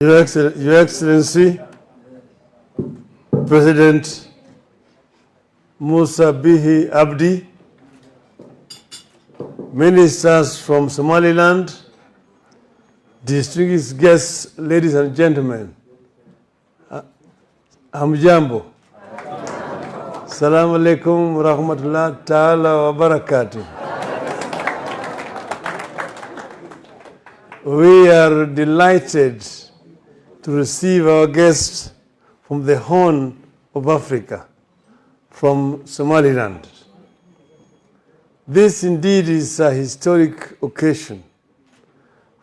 Your Excellency, President Musa Bihi Abdi, ministers from Somaliland, distinguished guests, ladies and gentlemen, Hamjambo. Assalamu alaikum wa rahmatullah ta'ala wa barakatuh. We are delighted to receive our guests from the Horn of Africa, from Somaliland. This indeed is a historic occasion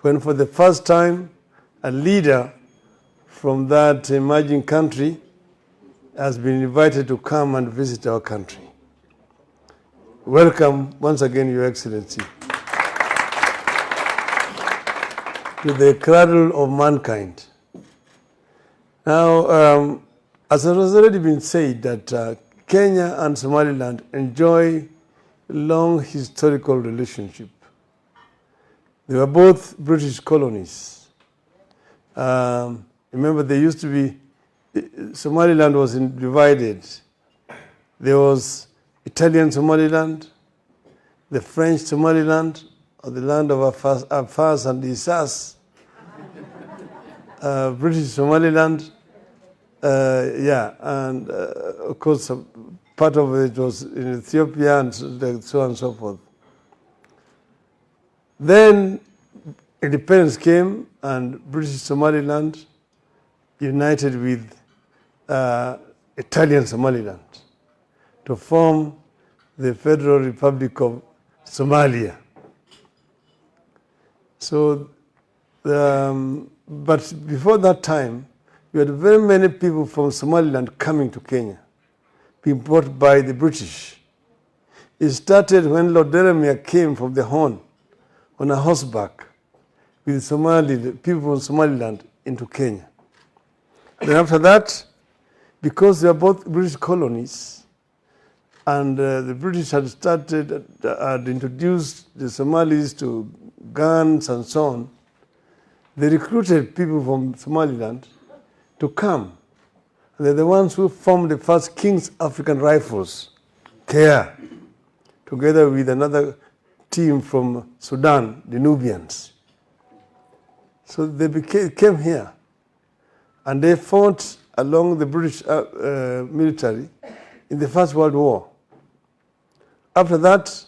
when for the first time a leader from that emerging country has been invited to come and visit our country. Welcome once again, Your Excellency, to the cradle of mankind. Now, as it has already been said, that Kenya and Somaliland enjoy a long historical relationship. They were both British colonies. Remember, they used to be, Somaliland was divided. There was Italian Somaliland, the French Somaliland, or the land of Afars and Isas, British Somaliland, and of course, part of it was in Ethiopia and so on and so forth. Then independence came and British Somaliland united with Italian Somaliland to form the Federal Republic of Somalia. So, but before that time, we had very many people from Somaliland coming to Kenya, being brought by the British. It started when Lord Delamere came from the Horn on a horseback with people from Somaliland into Kenya. Then after that, because they are both British colonies, and the British had introduced the Somalis to guns and so on, they recruited people from Somaliland to come. They're the ones who formed the first King's African Rifles, KR, together with another team from Sudan, the Nubians. So they came here, and they fought along the British military in the First World War. After that,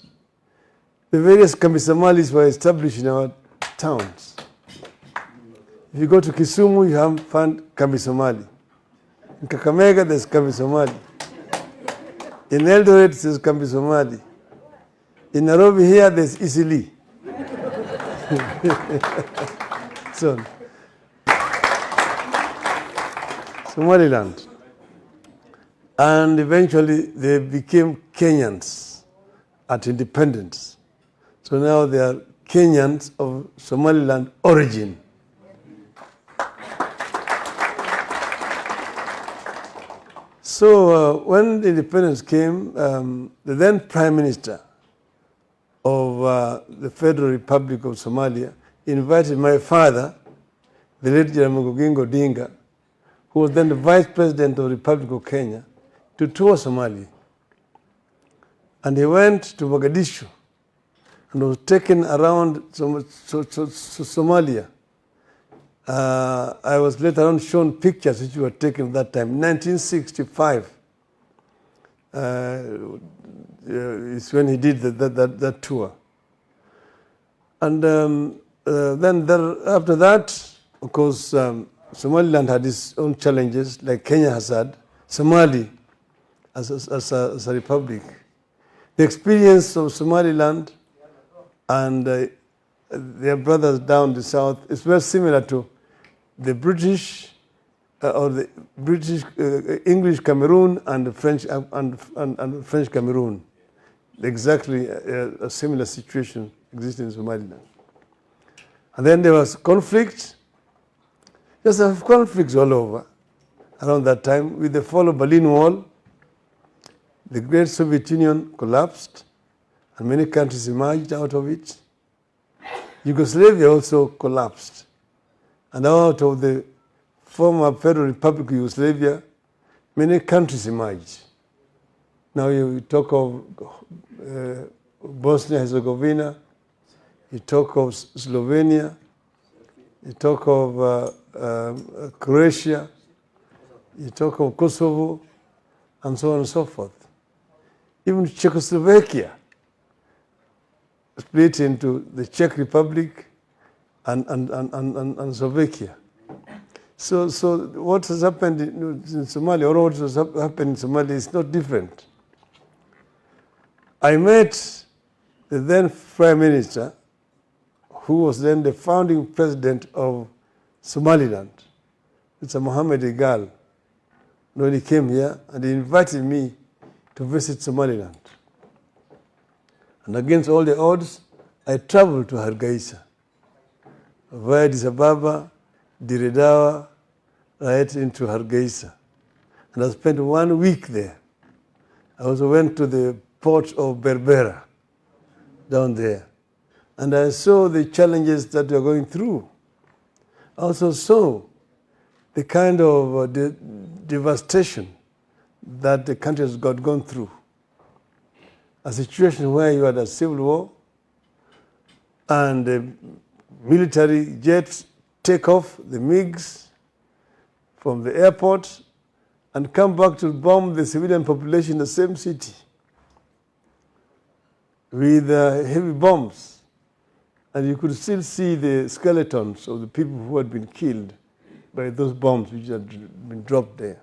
the various Kambi Somalis were established in our towns. If you go to Kisumu, you find Kambi Somali. In Kakamega, there's Kambi Somali. In Eldoret, there's Kambi Somali. In Nairobi here, there's Isili. So, Somaliland. And eventually, they became Kenyans at independence. So now they are Kenyans of Somaliland origin. So when the independence came, the then Prime Minister of the Federal Republic of Somalia invited my father, the late Jaramogi Oginga Odinga, who was then the Vice President of the Republic of Kenya, to tour Somalia. And he went to Mogadishu and was taken around Somalia. I was later on shown pictures which were taken at that time. 1965 is when he did that tour. And then after that, of course, Somaliland had its own challenges, like Kenya has had, Somali as a republic. The experience of Somaliland and their brothers down the south is very similar to the British or the British English Cameroon and the French and French Cameroon. Exactly a similar situation existed in Somaliland. And then there was conflict. Just have conflicts all over around that time. With the fall of Berlin Wall, the great Soviet Union collapsed, and many countries emerged out of it. Yugoslavia also collapsed. And out of the former Federal Republic of Yugoslavia, many countries emerged. Now you talk of Bosnia-Herzegovina, you talk of Slovenia, you talk of Croatia, you talk of Kosovo, and so on and so forth. Even Czechoslovakia split into the Czech Republic and Slovakia. So what has happened in Somalia, or what has happened in Somalia is not different. I met the then Prime Minister, who was then the founding president of Somaliland, Mr. Mohammed Igal, when he came here, and he invited me to visit Somaliland. And against all the odds, I traveled to Hargeisa, via Addis Ababa, Dire Dawa, right into Hargeisa. And I spent 1 week there. I also went to the port of Berbera, down there. And I saw the challenges that we are going through. I also saw the kind of devastation that the country has gone through. A situation where you had a civil war and the military jets take off the MiGs from the airport and come back to bomb the civilian population in the same city with heavy bombs. And you could still see the skeletons of the people who had been killed by those bombs which had been dropped there.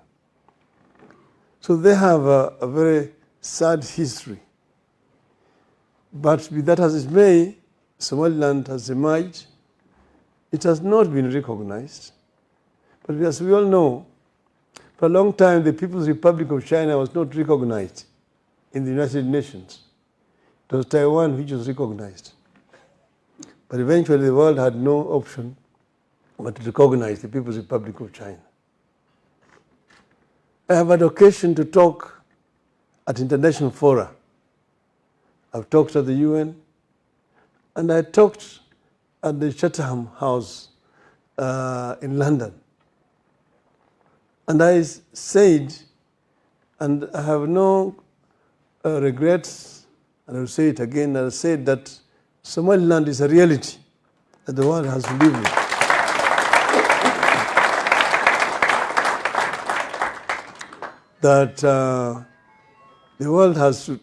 So they have a very sad history. But be that as it may, Somaliland has emerged. It has not been recognized. But as we all know, for a long time, the People's Republic of China was not recognized in the United Nations. It was Taiwan which was recognized. But eventually the world had no option but to recognize the People's Republic of China. I have had occasion to talk at international fora. I've talked at the UN, and I talked at the Chatham House in London. And I said, and I have no regrets, and I will say it again, I said that Somaliland is a reality that the world has to live with. That the world has to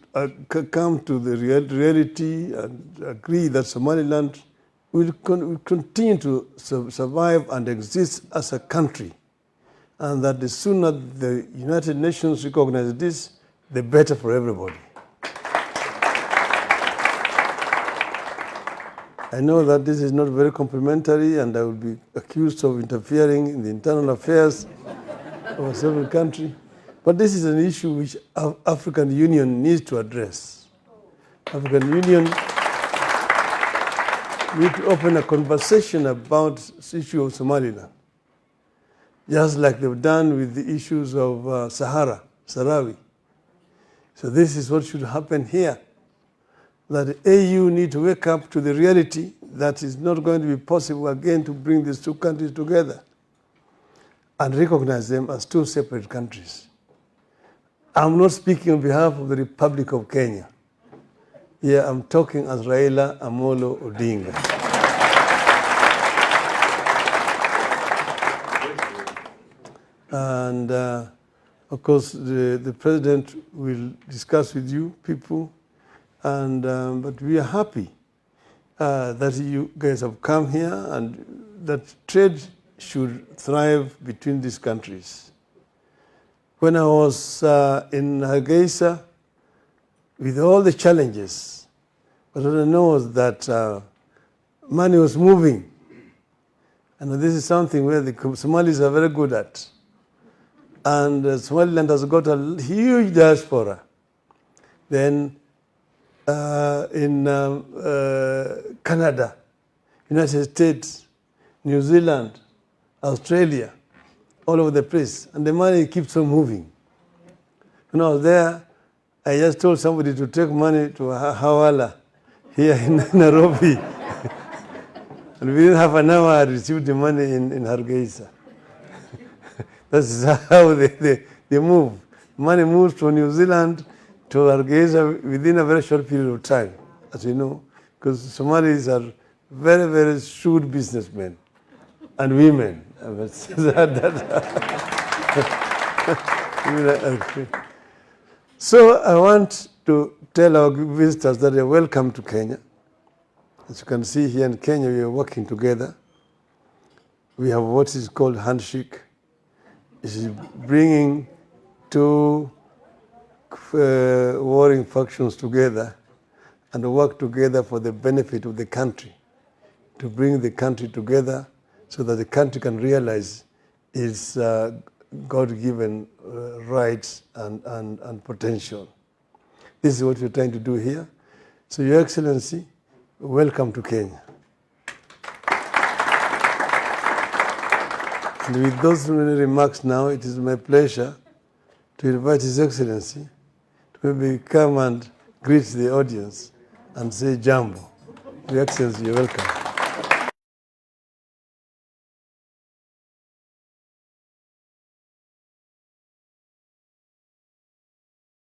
come to the reality and agree that Somaliland will continue to survive and exist as a country, and that the sooner the United Nations recognize this, the better for everybody. I know that this is not very complimentary, and I will be accused of interfering in the internal affairs of a sovereign country. But this is an issue which African Union needs to address. African Union needs to open a conversation about the issue of Somaliland, just like they've done with the issues of Sahrawi. So this is what should happen here, that the AU need to wake up to the reality that it's not going to be possible again to bring these two countries together and recognize them as two separate countries. I'm not speaking on behalf of the Republic of Kenya. Here I'm talking as Raila Amolo Odinga. And of course, the president will discuss with you people, and but we are happy that you guys have come here and that trade should thrive between these countries. When I was in Hargeisa, with all the challenges, but what I know was that money was moving. And this is something where the Somalis are very good at. And Somaliland has got a huge diaspora. Then in Canada, United States, New Zealand, Australia, all over the place, and the money keeps on moving. When I was there, I just told somebody to take money to Hawala here in Nairobi. And within half an hour, I received the money in Hargeisa. That's how they move. Money moves from New Zealand to Hargeisa within a very short period of time, as you know, because Somalis are very, very shrewd businessmen and women. So I want to tell our visitors that they're welcome to Kenya. As you can see here in Kenya, we are working together. We have what is called handshake. It is bringing two warring factions together and work together for the benefit of the country, to bring the country together so that the country can realize its God-given rights and potential. This is what we're trying to do here. So, Your Excellency, welcome to Kenya. And with those many remarks now, it is my pleasure to invite His Excellency to maybe come and greet the audience and say jambo. Your Excellency, you're welcome.